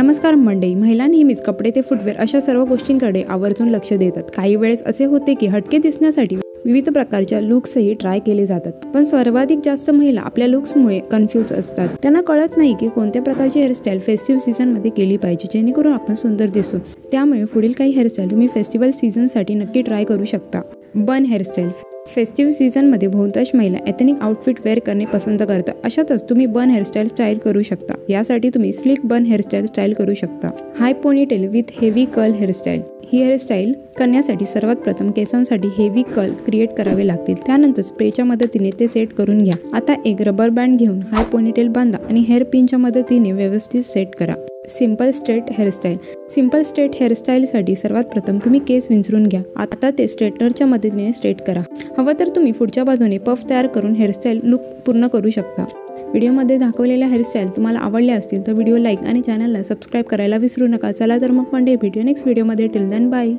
नमस्कार मंडळी, महिला नेहमीच कपडे ते फुटवेअर अशा सर्व गोष्टींकडे आवर्जून लक्ष देतात। काही वेळेस असे होते की हटके दिसण्यासाठी विविध प्रकारच्या लुक्सही ट्राय केले जातात, पण सर्वाधिक जास्त महिला आपल्या लुक्समुळे कन्फ्यूज असतात। त्यांना कळत नाही की कोणत्या प्रकारची हेअरस्टाईल फेस्टिव्ह सीझनमध्ये केली पाहिजे जेणेकरून आपण सुंदर दिसू। त्यामुळे पुढील काही हेअरस्टाईल तुम्ही फेस्टिवल सीझनसाठी नक्की ट्राय करू शकता। बन हेअरस्टाईल फेस्टिव्ह सीझनमध्ये बहुतांश महिला एथनिक आउटफिट वेअर करणे पसंत करतात। अशातच तुम्ही बन हेअरस्टाईल स्टाईल करू शकता। यासाठी तुम्ही स्लिक बन हेअरस्टाईल स्टाईल करू शकता। High ponytail with heavy curl hairstyle ही हेअरस्टाईल करण्यासाठी सर्वात प्रथम केसांसाठी हेवी कर्ल क्रिएट करावे लागतील। त्यानंतर स्प्रेच्या मदतीने ते सेट करून घ्या। आता एक रबर बँड घेऊन हाय पोनीटेल बांधा आणि हेअर पिनच्या मदतीने व्यवस्थित सेट करा। Simple straight hairstyle simple straight हेअरस्टाईलसाठी सर्वात प्रथम तुम्ही केस विंचरून घ्या। आता ते स्ट्रेटनरच्या मदतीने स्ट्रेट करा। हवं तर तुम्ही पुढच्या बाजूने पफ तयार करून हेअरस्टाईल लुक पूर्ण करू शकता। व्हिडिओमध्ये दाखवलेल्या हेअरस्टाईल तुम्हाला आवडल्या असतील तर व्हिडिओ लाईक आणि चॅनलला सबस्क्राईब करायला विसरू नका। चला तर मग मंडळी, भेटूया नेक्स्ट व्हिडिओमध्ये। Till then bye.